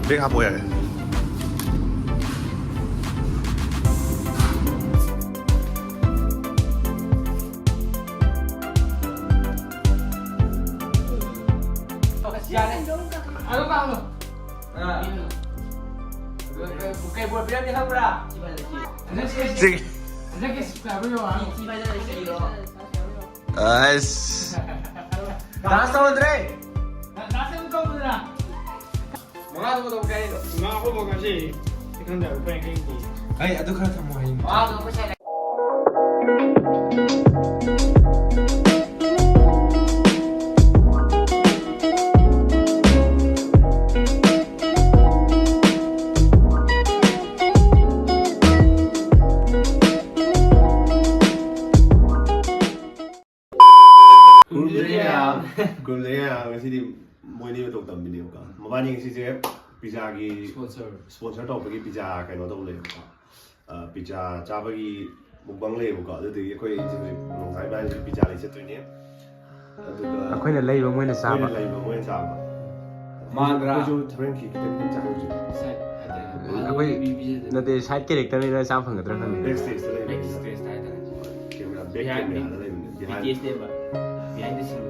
백 하고 해. Ano ba ano? Bukai buat berapa dia berapa? Sige. Ada kes sabi mo ah. Ayos. Taas na, Andre. Nasa mo ko na. Mga ano mo kayo? Mga ako mo kasi ikaw na upay kayo hindi. Ay, ado ka na mo ngayon. Ah, ano ko siya. 굴레야 ngasi moini to tam video ka mabani ngasi je pizza gi sponsor to bagi pizza kaino to le ka pizza cha bagi mukbang le ka adu de khoi je ngai ba je pizza le chatoi ne adu ka akhoi na leiba moina saba leiba moina saba Mandra. jo thren ki kitan cha ho je akhoi nate side character ni na sam phangadra kan backstage le Backstage tayo tayo. camera back camera le BTS ba? Behind the scene.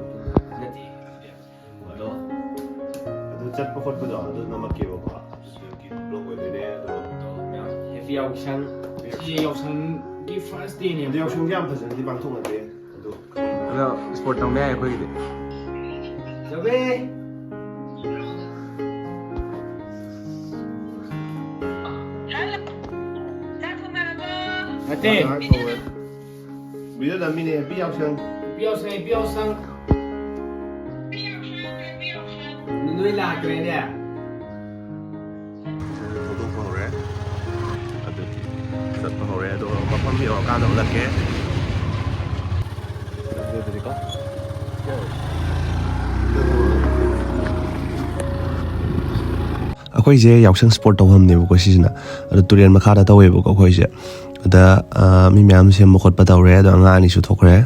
Nati. Ano? adu chat pa khot pa do adu namak ke ba ki blog we de do Heavy auction. Si auction di first day ne. adu yaw shung jam phasan di bang thong ade adu ado sport tong me akhoi de Sabi. Ate. video da mini happy yaw shung Biyaw sang. Nunoy lagre niya. photo pa hore adu sat pa hore do mapam bi ka do la ke de ko ꯑꯩꯈꯣꯏꯁꯦ ꯌꯥꯎꯁꯪ sport ꯇꯧꯐꯝꯅꯦꯕꯀꯣ ꯁꯤꯁꯤꯅ ꯑꯗꯣ ꯇꯨꯔꯦꯟ ꯃꯈꯥꯗ ꯇꯧꯋꯦꯕꯀꯣ ꯑꯩꯈꯣꯏꯁꯦ ꯑꯗ ꯃꯤ ꯃꯌꯥꯝ ꯁꯦꯝꯕ ꯈꯣꯠꯄ ꯇꯧꯔꯦ ꯑꯗꯣ ꯑꯉꯥꯡ ꯑꯅꯤꯁꯨ ꯊꯣꯛꯈ꯭ꯔꯦ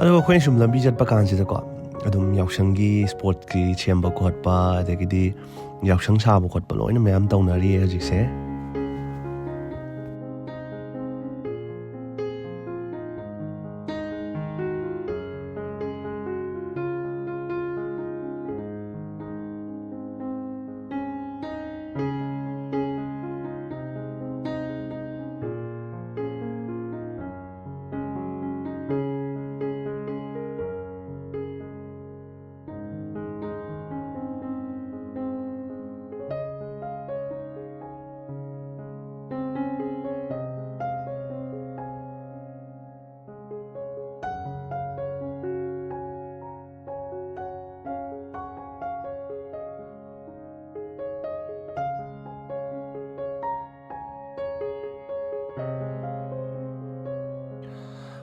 ꯑꯗꯨꯒ ꯑꯩꯈꯣꯏꯅ ꯁꯨꯝ ꯂꯝꯕꯤ ꯆꯠꯄ ꯀꯥꯟꯁꯤꯗꯀꯣ ꯑꯗꯨꯝ ꯌꯥꯎꯁꯪꯒꯤ ꯁ꯭ꯄꯣꯔꯠꯀꯤ ꯁꯦꯝꯕ ꯈꯣꯠꯄ ꯑꯗꯒꯤꯗꯤ ꯌꯥꯎꯁꯪ ꯁꯥꯕ ꯈꯣꯠꯄ ꯂꯣꯏꯅ ꯃꯌꯥꯝ ꯇꯧꯅꯔꯤꯌꯦ ꯍꯧꯖꯤꯛꯁꯦ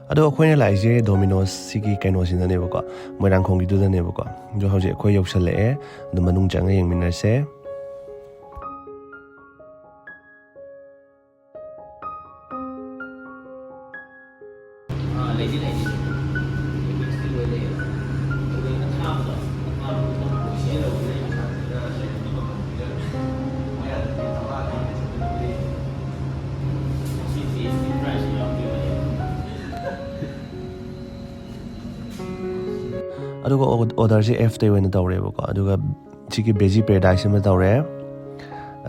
ꯑꯗꯣ ꯑꯩꯈꯣꯏꯅ ꯂꯥꯛꯏꯁꯦ ꯗꯣꯃꯤꯅꯣꯁ ꯁꯤꯒꯤ ꯀꯩꯅꯣꯁꯤꯗꯅꯦꯕꯀꯣ ꯃꯣꯏꯔꯥꯡꯈꯣꯡꯒꯤꯗꯨꯗꯅꯦꯕꯀꯣ ꯑꯗꯣ ꯍꯧꯖꯤꯛ ꯑꯩꯈꯣꯏ ꯌꯧꯁꯜꯂꯛꯑꯦ ꯑꯗꯣ ꯃꯅꯨꯡ ꯆꯪꯉ ꯌꯦꯡꯃꯤꯟꯅꯔꯁꯦ ꯑꯗꯨꯒ ꯑꯣꯔꯗꯔꯁꯦ Fꯇ ꯑꯣꯏꯅ ꯇꯧꯔꯦꯕꯀꯣ ꯑꯗꯨꯒ ꯁꯤꯒꯤ ꯕꯦꯖꯤ ꯄꯦꯔꯥꯗꯥꯏꯁ ꯑꯃ ꯇꯧꯔꯦ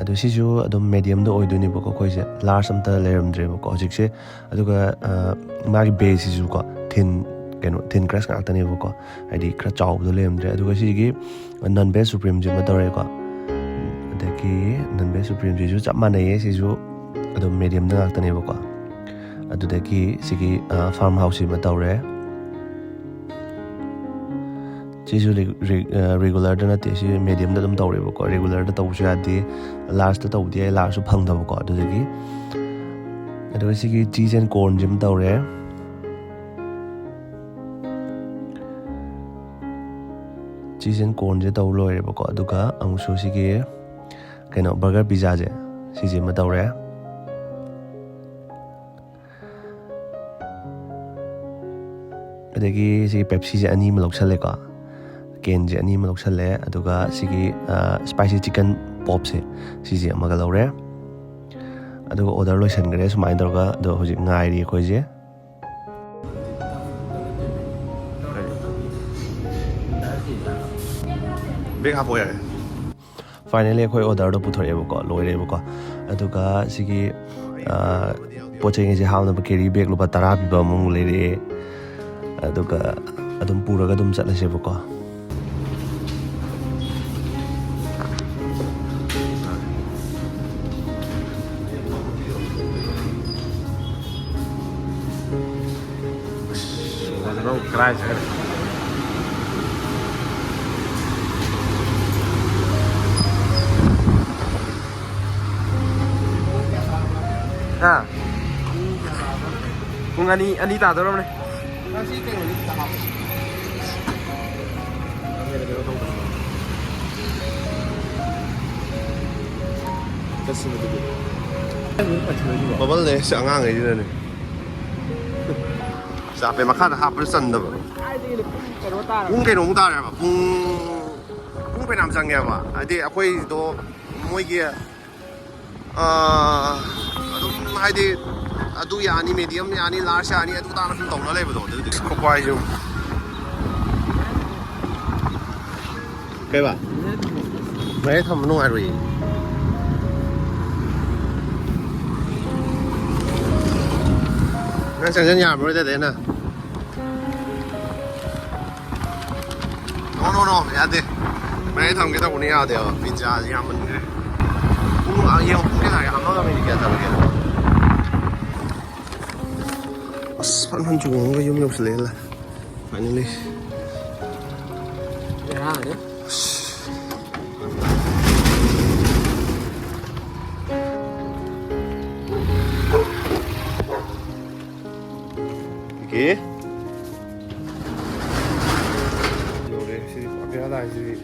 ꯑꯗꯣ ꯁꯤꯁꯨ ꯑꯗꯨꯝ ꯃꯦꯗꯤꯌꯝꯗ ꯑꯣꯏꯗꯣꯏꯅꯦꯕꯀꯣ ꯑꯩꯈꯣꯏꯁꯦ ꯂꯥꯔꯖ ꯑꯝꯇ ꯂꯩꯔꯝꯗ꯭ꯔꯦꯕꯀꯣ ꯍꯧꯖꯤꯛꯁꯦ ꯑꯗꯨꯒ ꯃꯥꯒꯤ ꯕꯦꯖꯁꯤꯁꯨꯀꯣ ꯊꯤꯟ ꯀ꯭ꯔꯁ ꯉꯥꯛꯇꯅꯦꯕꯀꯣ ꯍꯥꯏꯗꯤ ꯈꯔ ꯆꯥꯎꯕꯗꯣ ꯂꯩꯔꯝꯗ꯭ꯔꯦ ꯑꯗꯨꯒ ꯁꯤꯒꯤ ꯅꯟ ꯚꯦꯖ ꯁꯨꯄ꯭ꯔꯤꯝꯁꯤ ꯑꯃ ꯇꯧꯔꯦꯀꯣ ꯑꯗꯒꯤ ꯅꯟ ꯚꯦꯖ ꯁꯨꯄ꯭ꯔꯤꯝꯁꯤꯁු ꯆꯞ ꯃꯥꯟꯅꯩꯌꯦ ꯁꯤꯁꯨ ꯑꯗꯨꯝ ꯃꯦꯗꯤꯌꯝꯗ ꯉꯥꯛꯇꯅꯦꯕꯀꯣ ꯑꯗꯨꯗꯒꯤ ꯁꯤꯒꯤ ꯐꯥꯔꯝ ꯍꯥꯎꯁꯁꯤ ꯑꯃ ꯇꯧꯔꯦ ꯁꯤꯁꯨ ꯔꯤꯒꯨꯂꯔꯗ ꯅꯠꯇꯦ ꯁꯤ ꯃꯦꯗꯤꯌꯝꯗ ꯑꯗꯨꯝ ꯇꯧꯔꯦꯕꯀꯣ ꯔꯤꯒꯨꯂꯔꯗ ꯇꯧꯕꯁꯨ ꯌꯥꯗꯦ ꯂꯥꯔꯖꯇ ꯇꯧꯕꯗꯤ ꯌꯥꯏ ꯂꯥꯔꯖꯁꯨ ꯐꯪꯗꯕꯀꯣ ꯑꯗꯨꯗꯒꯤ ꯑꯗꯨꯒ ꯁꯤꯒꯤ ꯆꯤꯁ ꯑꯦꯟ ꯀꯣꯔꯟꯁꯤ ꯑꯃ ꯇꯧꯔꯦ ꯆꯤꯁ ꯑꯦꯟ ꯀꯣꯔꯟꯁꯦ ꯇꯧ ꯂꯣꯏꯔꯦꯕꯀꯣ ꯑꯗꯨꯒ ꯑꯃꯨꯛꯁꯨ ꯁꯤꯒꯤ ꯀꯩꯅꯣ ꯕꯔꯒꯔ ꯄꯤꯖꯥꯁꯦ ꯁꯤꯁꯦ ꯑꯃ ꯇꯧꯔꯦ ꯑꯗꯒꯤ ꯁꯤꯒꯤ ꯄꯦꯞꯁꯤꯁꯦ 2 ꯑꯃ ꯂꯧꯁꯜꯂꯦꯀꯣ ꯀꯦꯟꯁꯦ 2 ꯑꯃ ꯂꯧꯁꯜꯂꯦ ꯑꯗꯨꯒ ꯁꯤꯒꯤ ꯁ꯭ꯄꯥꯏꯁꯤ ꯆꯤꯀꯟ ꯄꯣꯞꯁꯦ ꯁꯤꯁꯦ ꯑꯃꯒ ꯂꯧꯔꯦ ꯑꯗꯨꯒ ꯑꯣꯔꯗꯔ ꯂꯣꯏꯁꯟꯈ꯭ꯔꯦ ꯁꯨꯃꯥꯏꯅ ꯇꯧꯔꯒ ꯑꯗꯣ ꯍꯧꯖꯤꯛ ꯉꯥꯏꯔꯤ ꯑꯩꯈꯣꯏꯁꯦ ꯕꯦꯛ ꯍꯥꯞꯄꯣ ꯌꯥꯔꯦ ꯐꯥꯏꯅꯦꯜꯂꯤ ꯑꯩꯈꯣꯏ ꯑꯣꯔꯗꯔꯗꯣ ꯄꯨꯊꯣꯔꯛꯑꯦꯕꯀꯣ ꯂꯣꯏꯔꯦꯕꯀꯣ ꯑꯗꯨꯒ ꯁꯤꯒꯤ ꯄꯣꯠ ꯆꯩꯁꯦ ꯍꯥꯞꯅꯕ ꯀꯦꯔꯤ ꯕꯦꯛ ꯂꯨꯄꯥ 10 ꯄꯤꯕ ꯑꯃꯨꯛ ꯂꯩꯔꯛꯑꯦ ꯑꯗꯨꯒ ꯑꯗꯨꯝ ꯄꯨꯔꯒ ꯑꯗꯨꯝ ꯆꯠꯂꯁꯦꯕꯀꯣ ꯄꯨꯡ ꯑꯅꯤ ꯇꯥꯗꯧꯔꯕꯅꯦ ꯕꯕꯜꯅꯦ ꯁꯤ ꯑꯉꯥꯡꯈꯩꯁꯤꯅꯅꯦ ꯆꯥꯄꯦ ꯃꯈꯥꯗ ꯍꯥꯞꯄꯗ ꯆꯟꯗꯕ ꯄꯨꯡ ꯀꯩꯅꯣꯃꯨꯛ ꯇꯥꯔꯦꯕ ꯄꯨꯡ ꯐꯩꯅꯥꯝ ꯆꯪꯉꯦꯕ ꯍꯥꯏꯗꯤ ꯑꯩꯈꯣꯏꯗꯣ ꯃꯣꯏꯒꯤ ꯑꯗꯨꯝ ꯍꯥꯏꯗꯤ ꯑꯗꯨ ꯌꯥꯅꯤ ꯃꯦꯗꯤꯌꯝ ꯌꯥꯅꯤ ꯂꯥꯔꯖ ꯌꯥꯅꯤ ꯑꯗꯨ ꯇꯥꯅ ꯁꯨꯝ ꯇꯧꯅ ꯂꯩꯕꯗꯣ ꯑꯗꯨꯗꯤ ꯈꯣꯛꯄꯥꯏꯁꯨ ꯀꯩꯕ ꯃꯔꯦ ꯊꯝꯕ ꯅꯨꯡꯉꯥꯏꯔꯣꯏꯌꯦ ꯅꯪ ꯆꯪꯁꯟ ꯌꯥꯔꯝꯃꯔꯣꯏꯗꯦꯅ ꯅꯣ ꯌꯥꯗꯦ ꯃꯔꯦ ꯊꯝꯒꯦ ꯇꯧꯕꯅꯤ ꯌꯥꯗꯦꯕ ꯄꯤꯖꯥꯁꯦ ꯌꯥꯝꯃꯟꯈ꯭ꯔꯦ ꯌꯦꯡꯉꯣ ꯄꯨꯡ ꯀꯌꯥ ꯇꯥꯔꯒꯦ ꯑꯃꯒ ꯃꯤꯅꯤꯠ ꯀꯌꯥ ꯇꯥꯔꯒꯦ ꯑꯁ ꯐꯟ ꯆꯣꯡꯉꯒ ꯌꯨꯝ ꯌꯧꯁꯤꯜꯂꯛꯑꯦ finally Okay. Yore, sini pakai ada sini.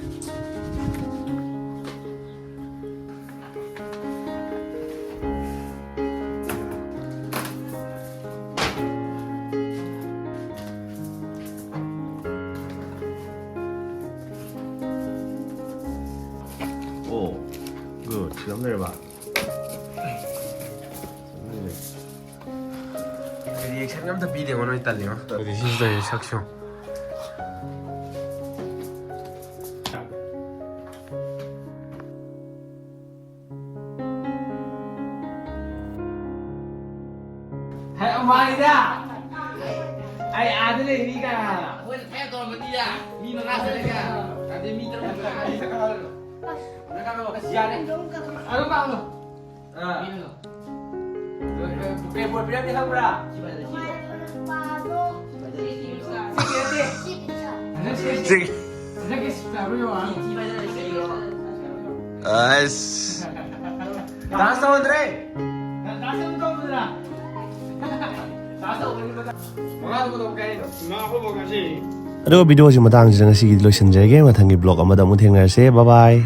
Oh, good. Silam dari ba? 리액션이 엄청 비디오 오늘 있달래요. 우리 신수의 샥쇼. Hay ông ba đi ra. Ai à thế này đi cả. Ôi, theo tôi mà đi à? Mi nó ngắt rồi kìa. Cái gì mi tao không phải. Nó cắt đâu? Cái gì đấy? À đúng không rồi. Mi nó. Về buổi bây giờ đi không ra. 저기. Cái 잡으려 와. 아이씨. 나서 오늘에. 나서 운동들아. 나서 오는 거다. mga gusto mga kubo kasi ꯑꯗꯨꯒ ꯚꯤꯗꯤꯑꯣꯁꯤ ꯃꯇꯥꯡꯁꯤꯗ ꯉꯁꯤꯒꯤꯗꯤ ꯂꯣꯏꯁꯤꯟꯖꯔꯒꯦ ꯃꯊꯪꯒꯤ blog ꯑꯃꯗ ꯑꯃꯨꯛ ꯊꯦꯡꯅꯔꯁꯦ ꯕꯥꯏ ꯕꯥꯏ